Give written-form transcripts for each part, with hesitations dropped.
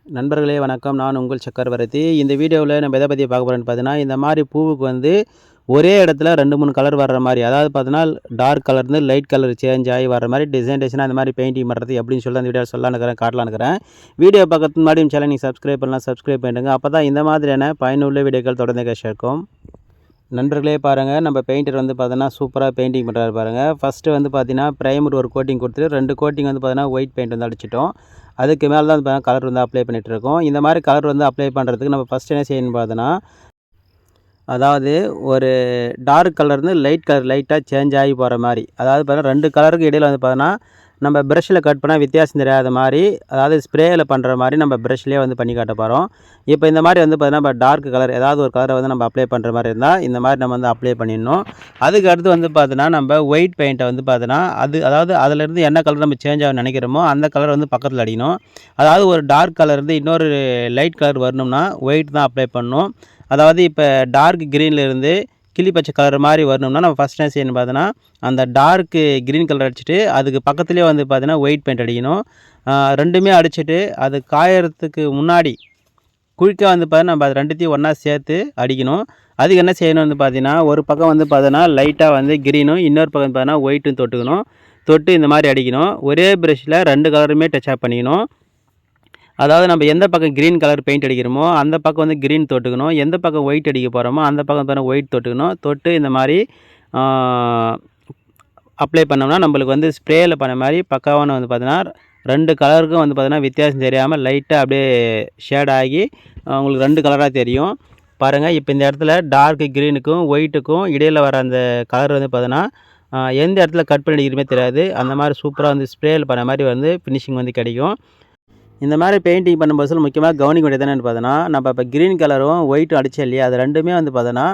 நண்பர்களே வணக்கம். நான் உங்கள் சக்கரவர்த்தி. இந்த வீடியோவில் நம்ம எதை பற்றி பார்க்க போகிறோன்னு பார்த்தீங்கன்னா, இந்த மாதிரி பூவுக்கு வந்து ஒரே இடத்துல 2, 3 கலர் வர்ற மாதிரி, அதாவது பார்த்தீங்கன்னா டார்க் கலர்ந்து லைட் கலர் சேஞ்ச் ஆகி வர மாதிரி டிசைனாக அந்த மாதிரி பெயிண்டிங் பண்ணுறது எப்படின்னு சொல்லி அந்த வீடியோ சொல்லலான்னு இருக்கிறேன், காட்டலான்னு இருக்கிறேன். வீடியோ பார்க்கறதுக்கு முன்னாடி சேனல் நீங்கள் சப்ஸ்கிரைப் பண்ணலாம், சப்ஸ்கிரைப் பண்ணிடுங்க. அப்போ தான் இந்த மாதிரியான பயனுள்ள வீடியோக்கள் தொடர்ந்து கேட்கும். நண்பர்களே பாருங்கள், நம்ம பெயிண்டர் வந்து பார்த்தீங்கன்னா சூப்பராக பெயிண்டிங் பண்ணுறாரு பாருங்கள். ஃபஸ்ட்டு வந்து பார்த்தீங்கன்னா ப்ரைமர் ஒரு கோட்டிங் கொடுத்துட்டு 2 கோட்டிங் வந்து பார்த்தீங்கன்னா ஒயிட் பெயிண்ட் வந்து அடிச்சிட்டோம். அதுக்கு மேலே தான் வந்து கலர் வந்து அப்ளை பண்ணிகிட்ருக்கோம். இந்த மாதிரி கலர் வந்து அப்ளை பண்ணுறதுக்கு நம்ம ஃபஸ்ட் என்ன செய்யணும்னு பார்த்தோன்னா, அதாவது ஒரு டார்க் கலர்ந்து லைட் கலர் லைட்டாக சேஞ்ச் ஆகி போகிற மாதிரி, அதாவது பார்த்தீங்கன்னா 2 கலருக்கு இடையில் வந்து பார்த்தோன்னா நம்ம ப்ரஷ்ஷில் கட் பண்ணால் வித்தியாசம் தெரியாத மாதிரி, அதாவது ஸ்ப்ரேயில் பண்ணுற மாதிரி நம்ம ப்ரஷ்லேயே வந்து பண்ணி காட்ட போகிறோம். இப்போ இந்த மாதிரி வந்து பார்த்தீங்கன்னா நம்ம டார்க் கலர் ஏதாவது ஒரு கலரை வந்து நம்ம அப்ளை பண்ணுற மாதிரி இருந்தால் இந்த மாதிரி நம்ம வந்து அப்ளை பண்ணிடணும். அதுக்கு அடுத்து வந்து பார்த்தோன்னா நம்ம ஒயிட் பெயிண்ட்டை வந்து பார்த்தோன்னா அதாவது அதிலேருந்து என்ன கலர் நம்ம சேஞ்ச் ஆக நினைக்கிறோமோ அந்த கலர் வந்து பக்கத்தில் அடிக்கணும். அதாவது ஒரு டார்க் கலர் இருந்து இன்னொரு லைட் கலர் வரணும்னா ஒயிட் தான் அப்ளை பண்ணணும். அதாவது இப்போ டார்க் க்ரீன்லேருந்து கிளி பச்சை கலர் மாதிரி வரணும்னா நம்ம ஃபஸ்ட் என்ன செய்யணும் பார்த்தோன்னா, அந்த டார்க்கு க்ரீன் கலர் அடிச்சுட்டு அதுக்கு பக்கத்துலேயே வந்து பார்த்தீங்கன்னா ஒயிட் பெயிண்ட் அடிக்கணும். ரெண்டுமே அடிச்சுட்டு அது காயறதுக்கு முன்னாடி குயிக்காக வந்து பார்த்தீங்கன்னா நம்ம அது ரெண்டுத்தையும் ஒன்றா சேர்த்து அடிக்கணும். அதுக்கு என்ன செய்யணும் வந்து பார்த்தீங்கன்னா, ஒரு பக்கம் வந்து பார்த்தோன்னா லைட்டாக வந்து க்ரீனும், இன்னொரு பக்கம் பார்த்தீங்கன்னா ஒயிட்டும் தொட்டுக்கணும். தொட்டு இந்த மாதிரி அடிக்கணும். ஒரே ப்ரஷ்ஷில் 2 கலருமே டச் அப் பண்ணிக்கணும். அதாவது நம்ம எந்த பக்கம் க்ரீன் கலர் பெயிண்ட் அடிக்கிறோமோ அந்த பக்கம் வந்து க்ரீன் தொட்டுக்கணும். எந்த பக்கம் ஒயிட் அடிக்க போகிறோமோ அந்த பக்கம் பார்த்தீங்கன்னா ஒயிட் தொட்டுக்கணும். தொட்டு இந்த மாதிரி அப்ளை பண்ணோம்னா நம்மளுக்கு வந்து ஸ்ப்ரேயில் பண்ண மாதிரி பக்காவான வந்து பார்த்தீங்கன்னா 2 கலருக்கும் வந்து பார்த்தீங்கன்னா வித்தியாசம் தெரியாமல் லைட்டாக அப்படியே ஷேட் ஆகி உங்களுக்கு 2 கலராக தெரியும். பாருங்கள், இப்போ இந்த இடத்துல டார்க் க்ரீனுக்கும் ஒயிட்டுக்கும் இடையில் வர அந்த கலர் வந்து பார்த்தீங்கன்னா எந்த இடத்துல கட் பண்ணி அடிக்கிறமே தெரியாது. அந்த மாதிரி சூப்பராக வந்து ஸ்ப்ரேயில் பண்ண மாதிரி வந்து ஃபினிஷிங் வந்து கிடைக்கும். இந்த மாதிரி பெயிண்டிங் பண்ணும்போது முக்கியமாக கவனிக்க வேண்டியது என்னென்னு பார்த்தோன்னா, நம்ம இப்போ க்ரீன் கலரும் ஒயிட்டும் அடித்தோம் இல்லையா, அது ரெண்டுமே வந்து பார்த்தோன்னா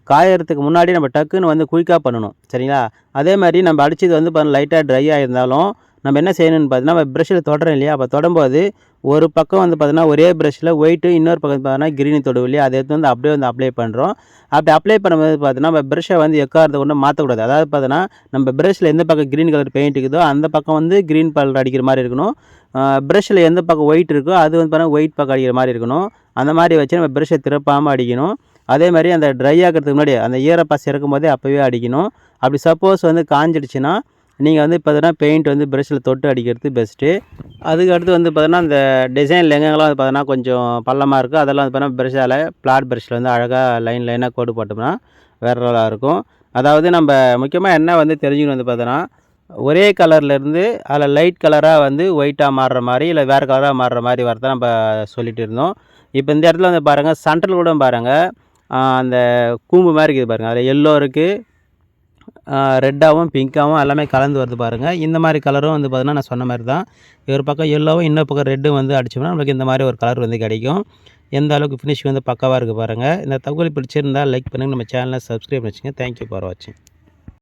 காயறதுக்கு முன்னாடி நம்ம டக்குன்னு வந்து குயிக்காக பண்ணணும், சரிங்களா? அதே மாதிரி நம்ம அடித்தது வந்து பார்த்தா லைட்டாக ட்ரை ஆகியிருந்தாலும் நம்ம என்ன செய்யணும்னு பார்த்தீங்கன்னா, நம்ம ப்ரஷ்ஷில் தொடுறோம் இல்லையா, அப்போ தொடும்போது ஒரு பக்கம் வந்து பார்த்தீங்கன்னா ஒரே ப்ரஷ்ஷில் ஒயிட்டு, இன்னொரு பக்கம் பார்த்தீங்கன்னா க்ரீனு தொடுவோம் இல்லையா, அதை எடுத்து வந்து அப்படியே வந்து அப்ளை பண்ணுறோம். அப்படி அப்ளை பண்ணும்போது பார்த்தீங்கன்னா நம்ம ப்ரஷ்ஷை வந்து எக்காரத்தை கொண்டு மாற்றக்கூடாது. அதாவது பார்த்தோன்னா நம்ம ப்ரஷ்ஷில் எந்த பக்கம் க்ரீன் கலர் பெயிண்ட் இருக்குதோ அந்த பக்கம் வந்து க்ரீன் கலர் அடிக்கிற மாதிரி இருக்கணும். ப்ரஷ்ஷில் எந்த பக்கம் ஒயிட் இருக்கோ அது வந்து பார்த்தீங்கன்னா ஒயிட் பக்கம் அடிக்கிற மாதிரி இருக்கணும். அந்த மாதிரி வச்சு நம்ம ப்ரஷ்ஷை திருப்பாமல் அடிக்கணும். அதே மாதிரி அந்த ட்ரை ஆகிறதுக்கு முன்னாடி அந்த ஈரப்பசை இருக்கும்போதே அப்போவே அடிக்கணும். அப்படி சப்போஸ் வந்து காஞ்சிடுச்சுன்னா நீங்கள் வந்து பார்த்தீங்கன்னா பெயிண்ட் வந்து ப்ரஷ்ஷில் தொட்டு அடிக்கிறது பெஸ்ட்டு. அதுக்கு அடுத்து வந்து பார்த்தீங்கன்னா அந்த டிசைன் எங்கெங்கெல்லாம் வந்து பார்த்தீங்கன்னா கொஞ்சம் பள்ளமாக இருக்கும், அதெல்லாம் வந்து பார்த்தீங்கன்னா ப்ரஷ்ஷால் ஃப்ளாட் ப்ரஷ்ஷில் வந்து அழகாக லைனாக கோடு போட்டோம்னா வேறு லெவலாக இருக்கும். அதாவது நம்ம முக்கியமாக என்ன வந்து தெரிஞ்சுக்கணும் வந்து பார்த்தோன்னா, ஒரே கலர்லேருந்து அதில் லைட் கலராக வந்து ஒயிட்டாக மாறுற மாதிரி இல்லை வேறு கலராக மாறுற மாதிரி வரதான் நம்ம சொல்லிகிட்டு இருந்தோம். இப்போ இந்த இடத்துல வந்து பாருங்கள், சென்டரில் கூட பாருங்கள் அந்த கூம்பு மாதிரி இருக்குது பாருங்கள், அதில் எல்லோ இருக்குது, ரெட்டாகவும் பிங்க்காகவும் எல்லாமே கலந்து வருது பாருங்கள். இந்த மாதிரி கலரும் வந்து பார்த்தீங்கன்னா நான் சொன்ன மாதிரி தான், ஒரு பக்கம் எல்லோவும் இன்னொரு பக்கம் ரெட்டும் வந்து அடிச்சோம்னா நம்மளுக்கு இந்த மாதிரி ஒரு கலர் வந்து கிடைக்கும். எந்த அளவுக்கு ஃபினிஷ் வந்து பக்காவாக இருக்குது பாருங்கள். இந்த தகவல் பிடிச்சிருந்தால் லைக் பண்ணுங்கள், நம்ம சேனலை சப்ஸ்கிரைப் பண்ணிச்சுங்க. தேங்க்யூ ஃபார் வாட்சிங்.